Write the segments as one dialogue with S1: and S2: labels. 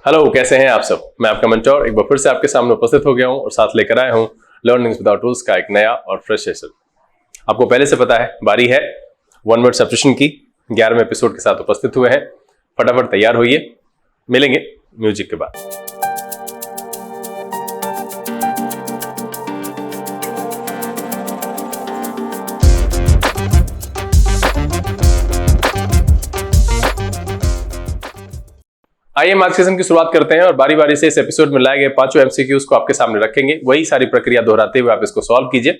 S1: Hello, कैसे हैं आप सब। मैं आपका मेंटोर एक बार फिर से आपके सामने उपस्थित हो गया हूं और साथ लेकर आया हूं लर्निंग्स विदाउट रूल्स का एक नया और फ्रेश सेशन। आपको पहले से पता है, बारी है वन वर्ड सब्स्टिट्यूशन की। 11वें एपिसोड के साथ उपस्थित हुए हैं। फटाफट तैयार होइए, मिलेंगे म्यूजिक के बाद। आइए हम आज सेशन की शुरुआत करते हैं और बारी बारी से इस एपिसोड में लाए गए 5 एमसीक्यूज को आपके सामने रखेंगे। वही सारी प्रक्रिया दोहराते हुए आप इसको सॉल्व कीजिए।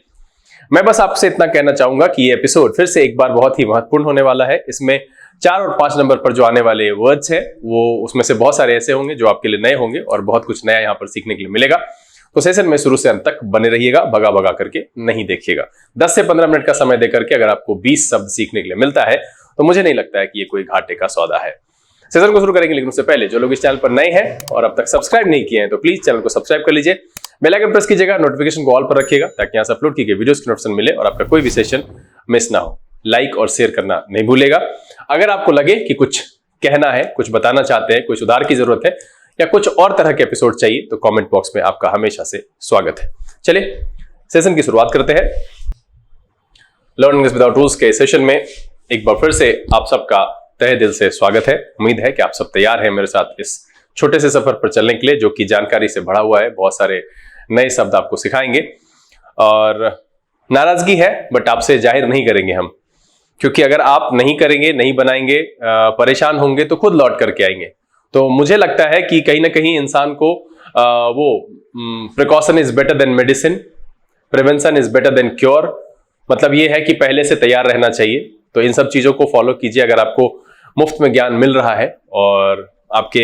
S1: मैं बस आपसे इतना कहना चाहूंगा कि ये एपिसोड फिर से एक बार बहुत ही महत्वपूर्ण होने वाला है। इसमें 4 और 5 नंबर पर जो आने वाले वर्ड्स हैं वो उसमें से बहुत सारे ऐसे होंगे जो आपके लिए नए होंगे और बहुत कुछ नया यहाँ पर सीखने के लिए मिलेगा। तो सेशन में शुरू से अंत तक बने रहिएगा, भगा भगा करके नहीं देखिएगा। 10 से 15 मिनट का समय देकर के अगर आपको 20 शब्द सीखने के लिए मिलता है तो मुझे नहीं लगता है कि ये कोई घाटे का सौदा है। सेशन को शुरू करेंगे, लेकिन उससे पहले जो लोग इस चैनल पर नए हैं और अब तक सब्सक्राइब नहीं किए हैं तो प्लीज चैनल को सब्सक्राइब कर लीजिए, बेल आइकन प्रेस कीजिएगा, नोटिफिकेशन को ऑल पर रखिएगा ताकि यहाँ से अपलोड की गई वीडियोस की नोटिफिकेशन मिले और आपका कोई भी सेशन मिस ना हो। लाइक और शेयर करना नहीं भूलेगा। अगर आपको लगे कि कुछ कहना है, कुछ बताना चाहते हैं, कोई सुधार की जरूरत है या कुछ और तरह के एपिसोड चाहिए तो कॉमेंट बॉक्स में आपका हमेशा से स्वागत है। चलिए सेशन की शुरुआत करते हैं। लर्निंग विदाउट रूल्स के सेशन में एक बार फिर से आप सबका तहे दिल से स्वागत है। उम्मीद है कि आप सब तैयार हैं मेरे साथ इस छोटे से सफर पर चलने के लिए, जो कि जानकारी से भरा हुआ है। बहुत सारे नए शब्द आपको सिखाएंगे और नाराजगी है बट आपसे जाहिर नहीं करेंगे हम, क्योंकि अगर आप नहीं करेंगे, नहीं बनाएंगे, परेशान होंगे तो खुद लौट करके आएंगे। तो मुझे लगता है कि कहीं ना कहीं इंसान को वो precaution is better than medicine, prevention is better than cure. मतलब ये है कि पहले से तैयार रहना चाहिए। तो इन सब चीजों को फॉलो कीजिए। अगर आपको मुफ्त में ज्ञान मिल रहा है और आपके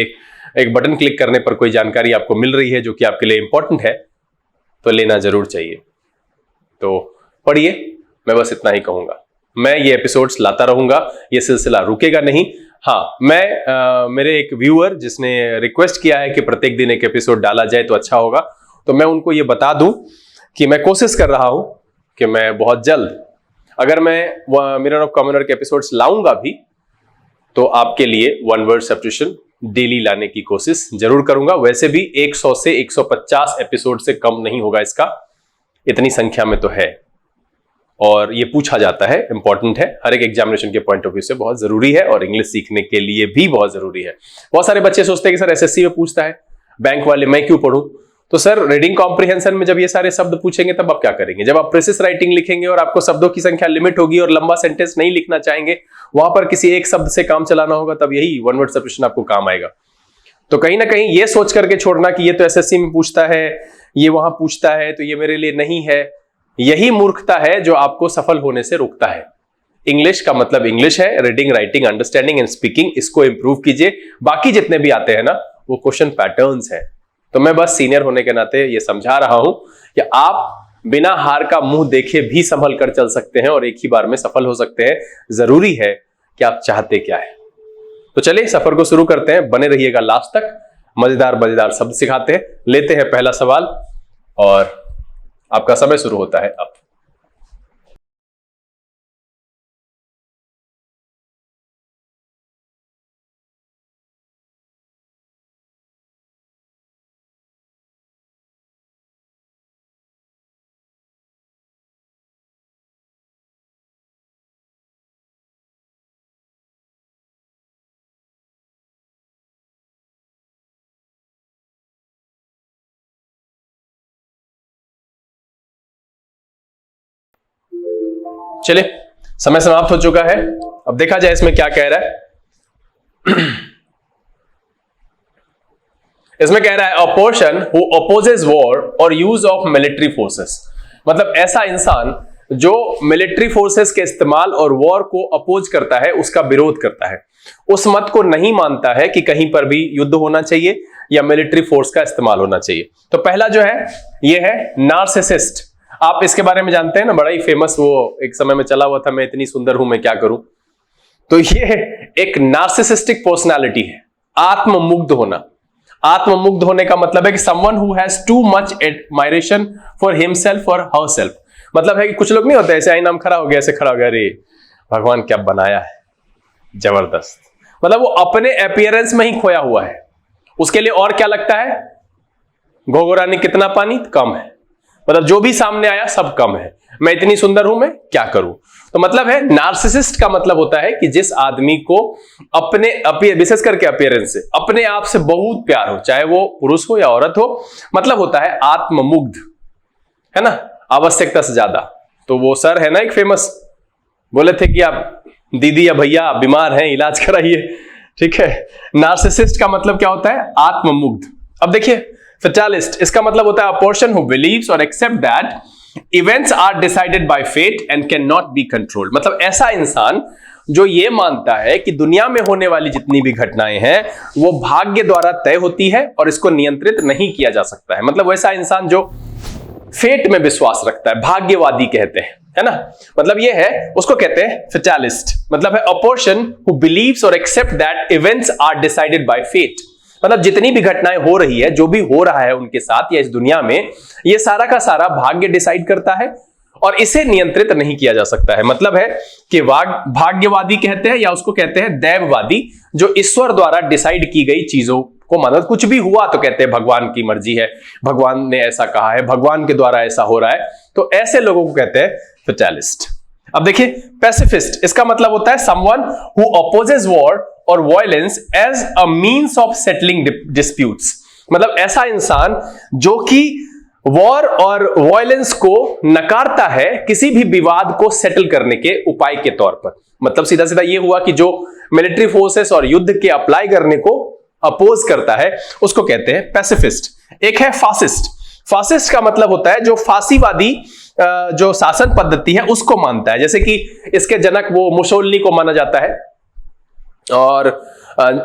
S1: एक बटन क्लिक करने पर कोई जानकारी आपको मिल रही है जो कि आपके लिए इंपॉर्टेंट है तो लेना जरूर चाहिए। तो पढ़िए, मैं बस इतना ही कहूंगा। मैं ये एपिसोड्स लाता रहूंगा, ये सिलसिला रुकेगा नहीं। हाँ, मैं मेरे एक व्यूअर जिसने रिक्वेस्ट किया है कि प्रत्येक दिन एक एपिसोड डाला जाए तो अच्छा होगा, तो मैं उनको ये बता दूं कि मैं कोशिश कर रहा हूं कि मैं बहुत जल्द, अगर मैं मिरर ऑफ कॉमन वर्ड के एपिसोड्स लाऊंगा भी तो आपके लिए वन वर्ड सब्स्टिट्यूशन डेली लाने की कोशिश जरूर करूंगा। वैसे भी 100 से 150 एपिसोड से कम नहीं होगा इसका, इतनी संख्या में तो है और ये पूछा जाता है, इंपॉर्टेंट है, हर एक एग्जामिनेशन के पॉइंट ऑफ व्यू से बहुत जरूरी है और इंग्लिश सीखने के लिए भी बहुत जरूरी है। बहुत सारे बच्चे सोचते हैं कि सर एसएससी में पूछता है, बैंक वाले, मैं क्यों पढ़ूं। तो सर रीडिंग कॉम्प्रिहेंशन में जब ये सारे शब्द पूछेंगे तब आप क्या करेंगे। जब आप प्रेसिस राइटिंग लिखेंगे और आपको शब्दों की संख्या लिमिट होगी और लंबा सेंटेंस नहीं लिखना चाहेंगे, वहां पर किसी एक शब्द से काम चलाना होगा, तब यही वन वर्ड सब्स्टिट्यूशन आपको काम आएगा। तो कहीं ना कहीं ये सोच करके छोड़ना कि ये तो एसएससी में पूछता है, ये वहां पूछता है तो ये मेरे लिए नहीं है, यही मूर्खता है जो आपको सफल होने से रोकता है। इंग्लिश का मतलब इंग्लिश है, reading, writing, understanding and speaking, इसको इंप्रूव कीजिए। बाकी जितने भी आते हैं ना वो क्वेश्चन पैटर्न्स है। तो मैं बस सीनियर होने के नाते ये समझा रहा हूं कि आप बिना हार का मुंह देखे भी संभल कर चल सकते हैं और एक ही बार में सफल हो सकते हैं। जरूरी है कि आप चाहते क्या है। तो चलिए सफर को शुरू करते हैं, बने रहिएगा लास्ट तक। मजेदार मजेदार शब्द सिखाते हैं। लेते हैं पहला सवाल और आपका समय शुरू होता है अब। चलिए, समय समाप्त हो चुका है। अब देखा जाए इसमें क्या कह रहा है। इसमें कह रहा है a person who opposes war और यूज ऑफ मिलिट्री फोर्सेस। मतलब ऐसा इंसान जो मिलिट्री फोर्सेस के इस्तेमाल और वॉर को अपोज करता है, उसका विरोध करता है, उस मत को नहीं मानता है कि कहीं पर भी युद्ध होना चाहिए या मिलिट्री फोर्स का इस्तेमाल होना चाहिए। तो पहला जो है ये है नार्सिसिस्ट। आप इसके बारे में जानते हैं ना, बड़ा ही फेमस वो एक समय में चला हुआ था, मैं इतनी सुंदर हूं मैं क्या करूं। तो ये एक नार्सिसिस्टिक पर्सनालिटी है, आत्ममुग्ध होना। आत्ममुग्ध होने का मतलब है कि someone who has too much admiration for himself और हरसेल्फ। मतलब है कि कुछ लोग नहीं होते ऐसे, आई नाम खड़ा हो गया, ऐसे खड़ा हो गया, अरे भगवान क्या बनाया है, जबरदस्त। मतलब वो अपने अपीयरेंस में ही खोया हुआ है उसके लिए और क्या लगता है? घोघरानी कितना पानी? कम है। मतलब जो भी सामने आया सब कम है, मैं इतनी सुंदर हूं, मैं क्या करूं। तो मतलब है नार्सिसिस्ट का मतलब होता है कि जिस आदमी को अपने विशेष करके अपीयरेंस से, अपने आप से बहुत प्यार हो, चाहे वो पुरुष हो या औरत हो, मतलब होता है आत्ममुग्ध, है ना, आवश्यकता से ज्यादा। तो वो सर है ना एक फेमस, बोले थे कि आप दीदी या भैया बीमार हैं, इलाज कराइए, ठीक है। नार्सिसिस्ट का मतलब क्या होता है? आत्ममुग्ध। अब देखिए फेटालिस्ट, इसका मतलब होता है अ पर्सन हु बिलीव्स और accept that events are decided by fate and can not be controlled. मतलब ऐसा इंसान जो ये मानता है कि दुनिया में होने वाली जितनी भी घटनाएं हैं वो भाग्य द्वारा तय होती है और इसको नियंत्रित नहीं किया जा सकता है। मतलब वैसा इंसान जो फेट में विश्वास रखता है, भाग्यवादी कहते हैं, है ना। मतलब ये है, उसको कहते हैं फेटालिस्ट। मतलब है अ पर्सन हु बिलीव्स और accept that events are decided by fate. मतलब जितनी भी घटनाएं हो रही है, जो भी हो रहा है उनके साथ या इस दुनिया में, ये सारा का सारा भाग्य डिसाइड करता है और इसे नियंत्रित नहीं किया जा सकता है। मतलब है कि भाग्यवादी कहते हैं या उसको कहते हैं दैववादी, जो ईश्वर द्वारा डिसाइड की गई चीजों को माना। कुछ भी हुआ तो कहते हैं भगवान की मर्जी है, भगवान ने ऐसा कहा है, भगवान के द्वारा ऐसा हो रहा है। तो ऐसे लोगों को कहते हैं फेटालिस्ट। अब देखिए पैसिफिस्ट, इसका मतलब होता है समवन हु अपोजेस वॉर और violence as a means of settling disputes. मतलब ऐसा इंसान जो कि वॉर और वायलेंस को नकारता है किसी भी विवाद को सेटल करने के उपाय के तौर पर। मतलब सीधा सीधा ये हुआ कि जो मिलिट्री फोर्सेस और युद्ध के अप्लाई करने को अपोज करता है उसको कहते हैं पैसिफिस्ट। एक है फासिस्ट। फासिस्ट का मतलब होता है जो फांसीवादी जो शासन पद्धति है उसको मानता है। जैसे कि इसके जनक वो मुसोलिनी को माना जाता है और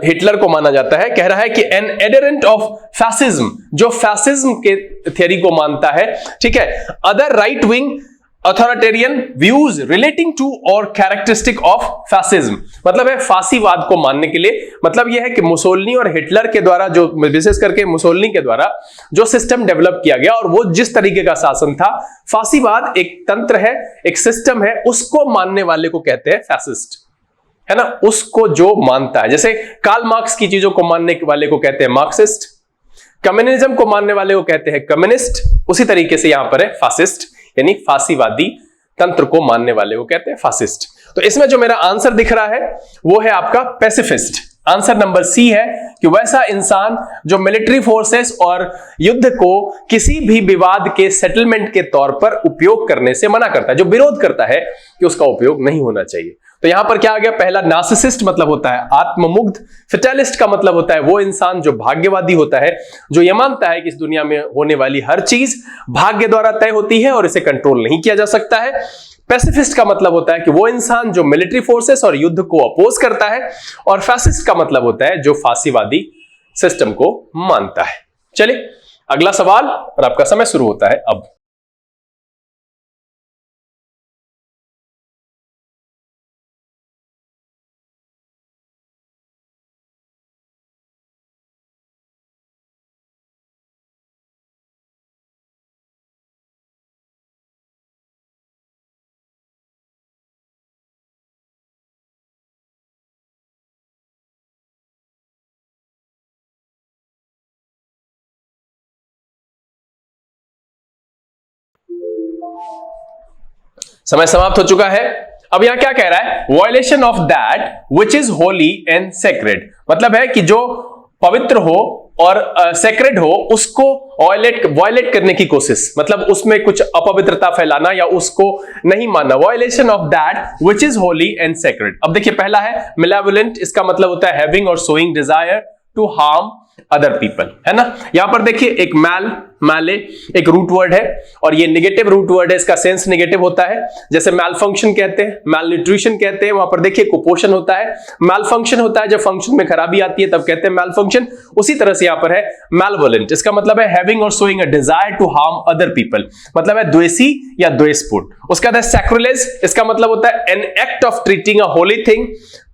S1: हिटलर को माना जाता है। कह रहा है कि एन एडरेंट ऑफ फैसिज्म, जो फैसिज्म के थ्योरी को मानता है, ठीक है। Other right wing authoritarian views relating to और कैरेक्टरिस्टिक ऑफ फैसिज्म। मतलब है फांसीवाद को मानने के लिए मतलब यह है कि मुसोलिनी और हिटलर के द्वारा, जो विशेष करके मुसोलिनी के द्वारा जो सिस्टम डेवलप किया गया और वो जिस तरीके का शासन था, फांसीवाद एक तंत्र है, एक सिस्टम है, उसको मानने वाले को कहते हैं फैसिस्ट, है ना। उसको जो मानता है, जैसे कार्ल मार्क्स की चीजों को मानने वाले को कहते हैं मार्क्सिस्ट, कम्युनिज्म को मानने वाले को कहते हैं कम्युनिस्ट, उसी तरीके से यहां पर है फासिस्ट, यानी फांसीवादी तंत्र को मानने वाले को कहते हैं फासिस्ट। तो इसमें जो मेरा आंसर दिख रहा है वो है आपका पैसिफिस्ट। आंसर नंबर सी है कि वैसा इंसान जो मिलिट्री फोर्सेस और युद्ध को किसी भी विवाद के सेटलमेंट के तौर पर उपयोग करने से मना करता है, जो विरोध करता है कि उसका उपयोग नहीं होना चाहिए। तो यहां पर क्या आ गया? पहला नार्सिसिस्ट मतलब होता है आत्ममुग्ध। फेटालिस्ट का मतलब होता है वो इंसान जो भाग्यवादी होता है, जो यह मानता है कि इस दुनिया में होने वाली हर चीज भाग्य द्वारा तय होती है और इसे कंट्रोल नहीं किया जा सकता है। पैसिफिस्ट का मतलब होता है कि वो इंसान जो मिलिट्री फोर्सेस और युद्ध को अपोज करता है, और फैसिस्ट का मतलब होता है जो फांसीवादी सिस्टम को मानता है। चलिए अगला सवाल, और आपका समय शुरू होता है अब। समय समाप्त हो चुका है। अब यहां क्या कह रहा है? Violation of that which is Holi and sacred. मतलब है कि जो पवित्र हो और सेक्रेड हो उसको वायलेट करने की कोशिश, मतलब उसमें कुछ अपवित्रता फैलाना या उसको नहीं मानना। Violation of that which is Holi and sacred. अब देखिए पहला है मिलेवोलेंट, इसका मतलब होता है हैविंग और showing desire to harm other people, है ना। यहां पर देखिए एक माले एक रूट वर्ड है और ये नेगेटिव रूट वर्ड है, इसका सेंस नेगेटिव होता है। जैसे मैल फंक्शन कहते हैं, मैल न्यूट्रिशन कहते हैं, वहां पर देखिए कुपोषण होता है। मैल फंक्शन होता है जब फंक्शन में खराबी आती है तब कहते हैं मैल फंक्शन। उसी तरह से यहां पर है मैलवोलेंट, इसका मतलब है हैविंग और showing a desire to harm other people, मतलब है द्वेषी या द्वेषपूर्ण। उसका बाद सैक्रिलेज, इसका मतलब होता है an act of treating a Holi thing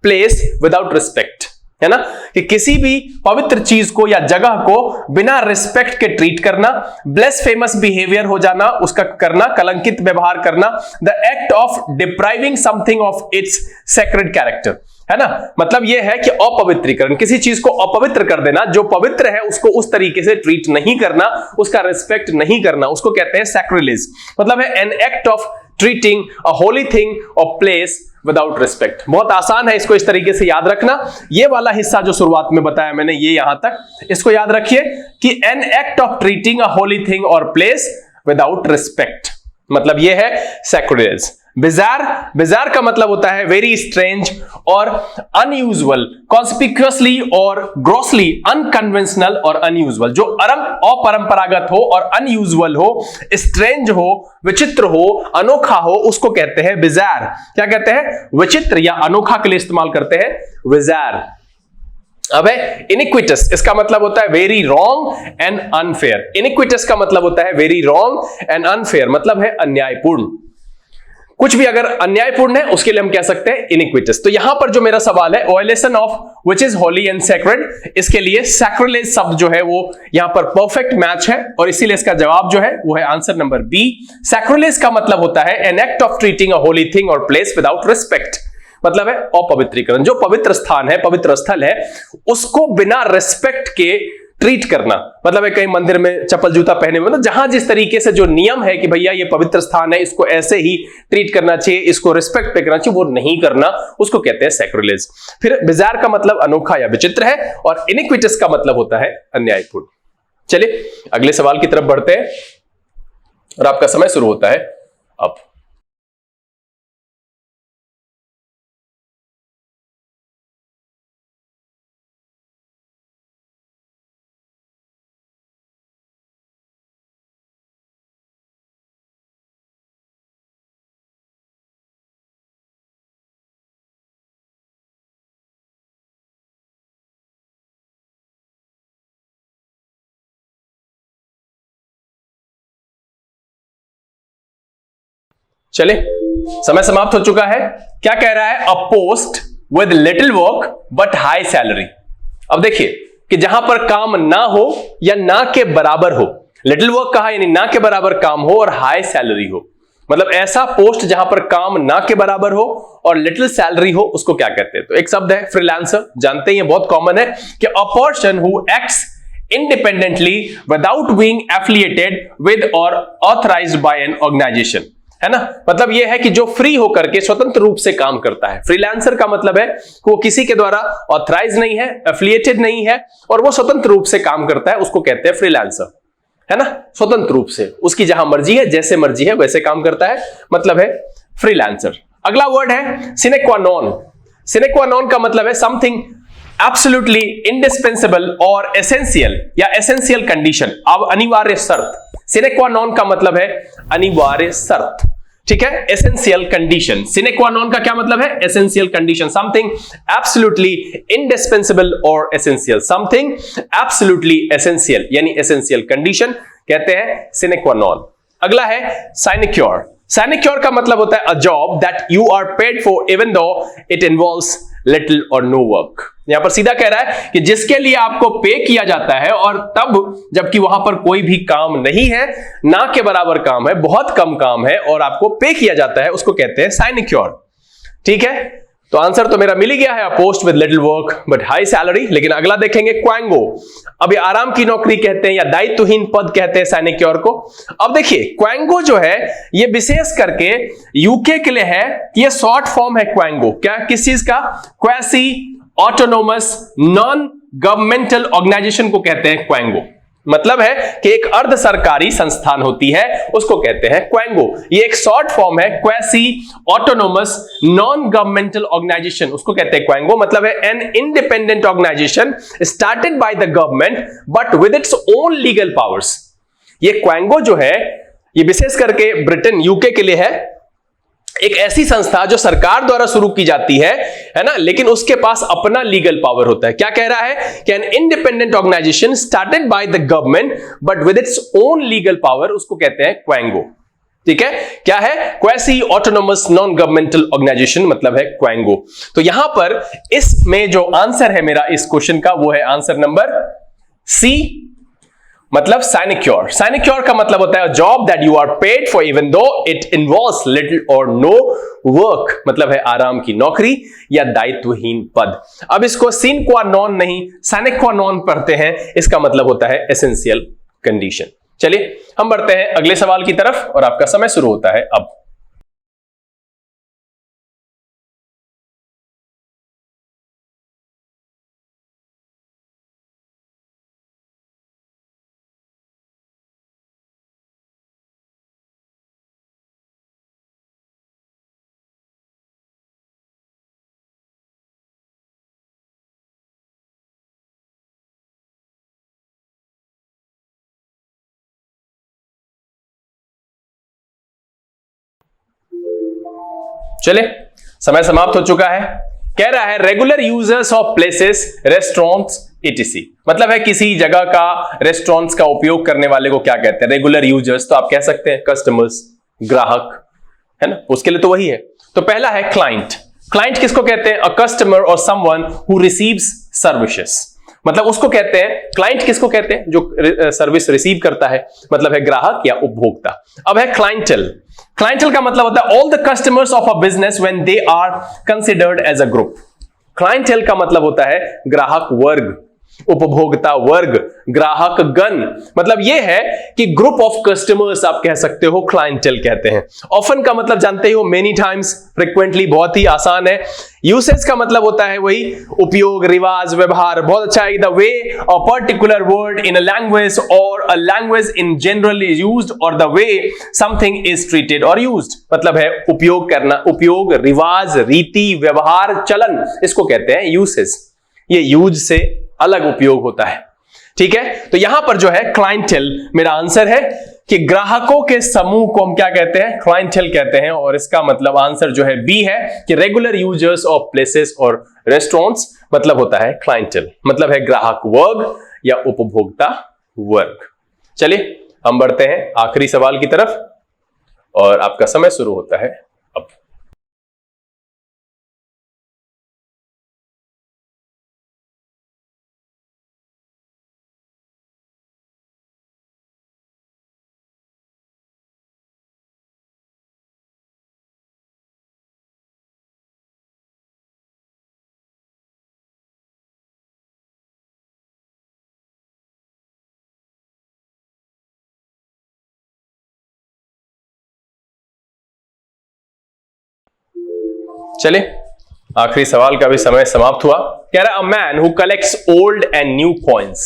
S1: place without respect, है ना, कि किसी भी पवित्र चीज को या जगह को बिना रिस्पेक्ट के ट्रीट करना। ब्लेसफेमस बिहेवियर हो जाना, उसका करना, कलंकित व्यवहार करना। The act of depriving something of its sacred character, है ना। मतलब यह है कि अपवित्रीकरण, किसी चीज को अपवित्र कर देना, जो पवित्र है उसको उस तरीके से ट्रीट नहीं करना, उसका रिस्पेक्ट नहीं करना, उसको कहते हैं सैक्रिलेज। मतलब है an act of treating a Holi thing और प्लेस विदाउट रिस्पेक्ट। बहुत आसान है इसको इस तरीके से याद रखना। ये वाला हिस्सा जो शुरुआत में बताया मैंने, ये यहां तक, इसको याद रखिए कि an act of treating a Holi thing और प्लेस विदाउट रिस्पेक्ट, मतलब ये है सैक्रिलेज। बिजार, बिजार का मतलब होता है वेरी स्ट्रेंज और अनयूजुअल, कॉन्स्पिक्यूअसली और ग्रॉसली अनकन्वेंशनल और अनयूजुअल, जो अपरंपरागत हो और अनयूजुअल हो, स्ट्रेंज हो, विचित्र हो, अनोखा हो, उसको कहते हैं बिजार। क्या कहते हैं? विचित्र या अनोखा के लिए इस्तेमाल करते हैं बिजार। अब है इनिक्विटस, इसका मतलब होता है वेरी रॉन्ग एंड अनफेयर। इनिक्विटस का मतलब होता है वेरी रॉन्ग एंड अनफेयर, मतलब है अन्यायपूर्ण। कुछ भी अगर अन्यायपूर्ण है उसके लिए हम कह सकते हैं इनिक्विटस। तो यहां पर जो मेरा सवाल है, violation of which is Holi and sacred, इसके लिए सैक्रिलेज शब्द जो है वो यहां पर परफेक्ट मैच है और इसीलिए इसका जवाब जो है वो है आंसर नंबर बी। सैक्रिलेज का मतलब होता है an act of treating a Holi thing और प्लेस विदाउट रिस्पेक्ट, मतलब है अपवित्रीकरण। जो पवित्र स्थान है, पवित्र स्थल है, उसको बिना रिस्पेक्ट के ट्रीट करना। मतलब है कहीं मंदिर में चप्पल जूता पहने हुए, मतलब जहां जिस तरीके से जो नियम है कि भैया ये पवित्र स्थान है, इसको ऐसे ही ट्रीट करना चाहिए, इसको रिस्पेक्ट पे करना चाहिए, वो नहीं करना, उसको कहते हैं सैक्रिलेज। फिर बिजार का मतलब अनोखा या विचित्र है और इनिक्विटस का मतलब होता है अन्यायपूर्ण। चलिए अगले सवाल की तरफ बढ़ते हैं और आपका समय शुरू होता है अब। चले समय समाप्त हो चुका है। क्या कह रहा है? अ post with little work but high salary. अब देखिए कि जहां पर काम ना हो या ना के बराबर हो, लिटिल वर्क कहा यानी ना के बराबर काम हो और हाई सैलरी हो, मतलब ऐसा पोस्ट जहां पर काम ना के बराबर हो और लिटिल सैलरी हो, उसको क्या कहते हैं? तो एक शब्द है फ्रीलांसर, जानते हैं बहुत कॉमन है कि अ person who acts independently without being affiliated with or authorized by an organization, है ना। मतलब यह है कि जो फ्री होकर के स्वतंत्र रूप से काम करता है। फ्रीलांसर का मतलब है कि वो किसी के द्वारा ऑथराइज नहीं है, एफिलिएटेड नहीं है और वो स्वतंत्र रूप से काम करता है, उसको कहते हैं फ्रीलांसर, है ना। स्वतंत्र रूप से, उसकी जहां मर्जी है, जैसे मर्जी है वैसे काम करता है, मतलब है फ्रीलांसर। अगला वर्ड है सिने क्वा नॉन। सिने क्वा नॉन का मतलब है समथिंग एब्सोल्युटली इंडिस्पेंसेबल और एसेंशियल या एसेंशियल कंडीशन, अब अनिवार्य शर्त। सिने क्वा नॉन का मतलब है अनिवार्य शर्त, ठीक है, एसेंशियल कंडीशन। सिने क्वा नॉन का क्या मतलब है? Essential condition, something absolutely indispensable और एसेंशियल, समथिंग एब्सोल्युटली एसेंशियल यानी एसेंशियल कंडीशन कहते हैं सिने क्वा नॉन। अगला है साइनेक्योर। साइनेक्योर का मतलब होता है a job that you are paid for even though it involves little और नो वर्क। यहां पर सीधा कह रहा है कि जिसके लिए आपको पे किया जाता है और तब जबकि वहां पर कोई भी काम नहीं है, ना के बराबर काम है, बहुत कम काम है और आपको पे किया जाता है, उसको कहते हैं साइनेक्योर। ठीक है, तो आंसर तो मेरा मिल ही गया है, post with little work but high salary. लेकिन अगला देखेंगे क्वांगो। अब ये आराम की नौकरी कहते हैं या दायित्वहीन पद कहते हैं साइनेक्योर को। अब देखिए क्वांगो जो है ये विशेष करके यूके के लिए है, ये शॉर्ट फॉर्म है क्वांगो। क्या, किस चीज का? Quasi autonomous non governmental organization को कहते हैं क्वांगो। मतलब है कि एक अर्ध सरकारी संस्थान होती है, उसको कहते हैं क्वांगो। ये एक शॉर्ट फॉर्म है quasi autonomous non governmental organization, उसको कहते हैं क्वांगो। मतलब है an independent organization started by the government but with its own legal powers. ये क्वांगो जो है ये विशेष करके ब्रिटेन यूके के लिए है, एक ऐसी संस्था जो सरकार द्वारा शुरू की जाती है ना, लेकिन उसके पास अपना लीगल पावर होता है। क्या कह रहा है कि an independent organization started by the government but with its own legal power, उसको कहते हैं क्वांगो। ठीक है, क्या है? Quasi autonomous non governmental organization मतलब है क्वांगो। तो यहां पर इसमें जो आंसर है मेरा इस क्वेश्चन का वो है आंसर नंबर सी, मतलब साइनेक्योर। साइनेक्योर का मतलब होता है job that you are paid for even though it involves little और नो वर्क, मतलब है आराम की नौकरी या दायित्वहीन पद। अब इसको सीन क्वा नॉन नहीं साइने क्वा नॉन पढ़ते हैं, इसका मतलब होता है एसेंशियल कंडीशन। चलिए हम बढ़ते हैं अगले सवाल की तरफ और आपका समय शुरू होता है अब। चले समय समाप्त हो चुका है। कह रहा है regular users of places restaurants etc, मतलब है किसी जगह का रेस्टोरेंट्स का उपयोग करने वाले को क्या कहते हैं? Regular users. तो आप कह सकते हैं कस्टमर्स, ग्राहक, है ना, उसके लिए तो वही है। तो पहला है क्लाइंट। क्लाइंट किसको कहते हैं? अ कस्टमर और समवन हु रिसीव्स सर्विसेज, मतलब उसको कहते हैं क्लाइंट। किसको कहते हैं? जो सर्विस रिसीव करता है, मतलब है ग्राहक या उपभोक्ता। अब है क्लाइंटल। क्लाइंटल का मतलब होता है all the customers of a business when they are considered as a group. Clientele का मतलब होता है ग्राहक वर्ग, उपभोक्ता वर्ग, ग्राहक गण। मतलब यह है कि ग्रुप ऑफ कस्टमर्स आप कह सकते हो, क्लाइंटल कहते हैं। ऑफन का मतलब जानते हो, मेनी टाइम्स, फ्रिक्वेंटली, बहुत ही आसान है। यूसेज का मतलब होता है वही उपयोग, रिवाज, व्यवहार। बहुत अच्छा है। The way a particular word in a language और a language in generally used और the way something is treated और यूज्ड, मतलब है उपयोग करना, उपयोग, रिवाज, रीति, व्यवहार, चलन, इसको कहते हैं यूसेज। ये यूज से अलग उपयोग होता है। ठीक है, तो यहां पर जो है क्लाइंटल मेरा आंसर है कि ग्राहकों के समूह को हम क्या कहते हैं? क्लाइंटल कहते हैं। और इसका मतलब आंसर जो है बी है कि रेगुलर यूजर्स ऑफ प्लेसेस और रेस्टोरेंट्स मतलब होता है क्लाइंटल, मतलब है ग्राहक वर्ग या उपभोक्ता वर्ग। चलिए हम बढ़ते हैं आखिरी सवाल की तरफ और आपका समय शुरू होता है अब। चले आखिरी सवाल का भी समय समाप्त हुआ। कह रहा है a man who collects old and new coins,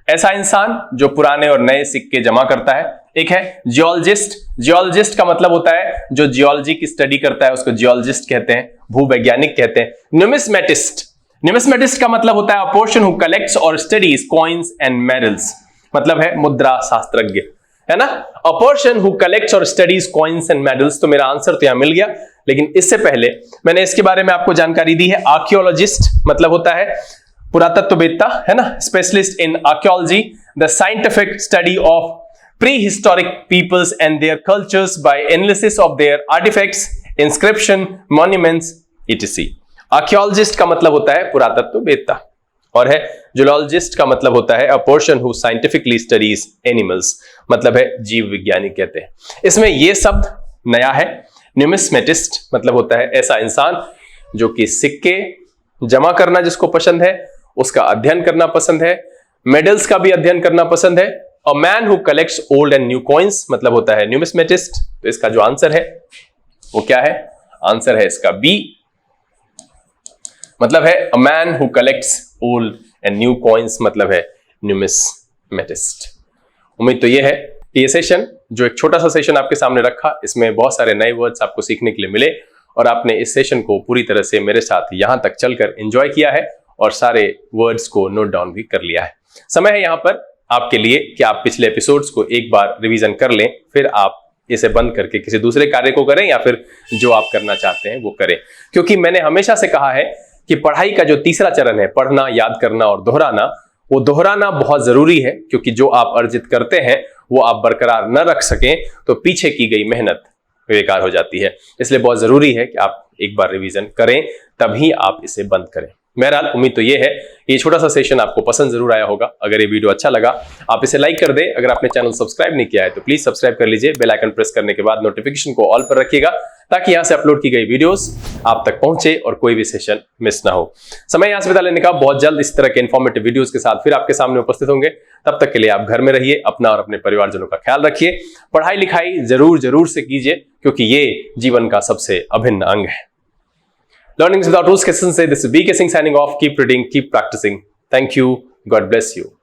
S1: ऐसा इंसान जो पुराने और नए सिक्के जमा करता है। एक है जियोलॉजिस्ट। जियोलॉजिस्ट का मतलब होता है जो जियोलॉजी की स्टडी करता है, उसको जियोलॉजिस्ट कहते हैं, भूवैज्ञानिक कहते हैं। न्यूमिस्मेटिस्ट। न्यूमिस्मेटिस्ट का मतलब होता है अ पर्सन हु कलेक्ट्स और स्टडीज कॉइन्स एंड मेडल्स, मतलब है मुद्रा शास्त्रज्ञ, है ना। अ पर्सन हु कलेक्ट्स और स्टडीज कॉइन्स एंड मेडल्स। तो मेरा आंसर तो यहां मिल गया, लेकिन इससे पहले मैंने इसके बारे में आपको जानकारी दी है। आर्कियोलॉजिस्ट मतलब होता है पुरातत्ववेत्ता, है ना, specialist in archaeology, the scientific study of prehistoric peoples and their cultures by analysis of their artefacts, inscription, monuments etc। Archaeologist का मतलब होता है पुरातत्ववेत्ता, और है जूलॉजिस्ट का मतलब होता है a person who scientifically studies animals, मतलब है जीव विज्ञानी कहते हैं। इसमें यह शब्द नया है। न्यूमिस्मेटिस्ट मतलब होता है ऐसा इंसान जो कि सिक्के जमा करना जिसको पसंद है, उसका अध्ययन करना पसंद है, मेडल्स का भी अध्ययन करना पसंद है। A man who collects old and new coins मतलब होता है न्यूमिस्मेटिस्ट। तो इसका जो आंसर है वो क्या है? आंसर है इसका बी, मतलब है a man who collects old and new coins, मतलब है न्यूमिस्मेटिस्ट। उम्मीद तो ये है कि ये सेशन, जो एक छोटा सा सेशन आपके सामने रखा, इसमें बहुत सारे नए वर्ड्स आपको सीखने के लिए मिले और आपने इस सेशन को पूरी तरह से मेरे साथ यहां तक चलकर एंजॉय किया है और सारे वर्ड्स को नोट डाउन भी कर लिया है। समय है यहां पर आपके लिए कि आप पिछले एपिसोड्स को एक बार रिवीजन कर लें, फिर आप इसे बंद करके किसी दूसरे कार्य को करें या फिर जो आप करना चाहते हैं वो करें। क्योंकि मैंने हमेशा से कहा है कि पढ़ाई का जो तीसरा चरण है, पढ़ना, याद करना और दोहराना, वो दोहराना बहुत जरूरी है, क्योंकि जो आप अर्जित करते हैं वो आप बरकरार न रख सकें तो पीछे की गई मेहनत बेकार हो जाती है। इसलिए बहुत जरूरी है कि आप एक बार रिवीजन करें, तभी आप इसे बंद करें। बहरहाल उम्मीद तो ये है कि ये छोटा सा सेशन आपको पसंद जरूर आया होगा। अगर ये वीडियो अच्छा लगा आप इसे लाइक कर दें। अगर आपने चैनल सब्सक्राइब नहीं किया है तो प्लीज सब्सक्राइब कर लीजिए। बेल आइकन प्रेस करने के बाद नोटिफिकेशन को ऑल पर रखिएगा ताकि यहां से अपलोड की गई वीडियोस आप तक पहुंचे और कोई भी सेशन मिस ना हो। समय यहां से बिता लेने का, बहुत जल्द इस तरह के इन्फॉर्मेटिव वीडियोस के साथ फिर आपके सामने उपस्थित होंगे। तब तक के लिए आप घर में रहिए, अपना और अपने परिवारजनों का ख्याल रखिए। पढ़ाई लिखाई जरूर से कीजिए क्योंकि ये जीवन का सबसे अभिन्न अंग है। Learning without rules, this is BK Singh signing off. Keep reading, keep practicing. Thank you. God bless you.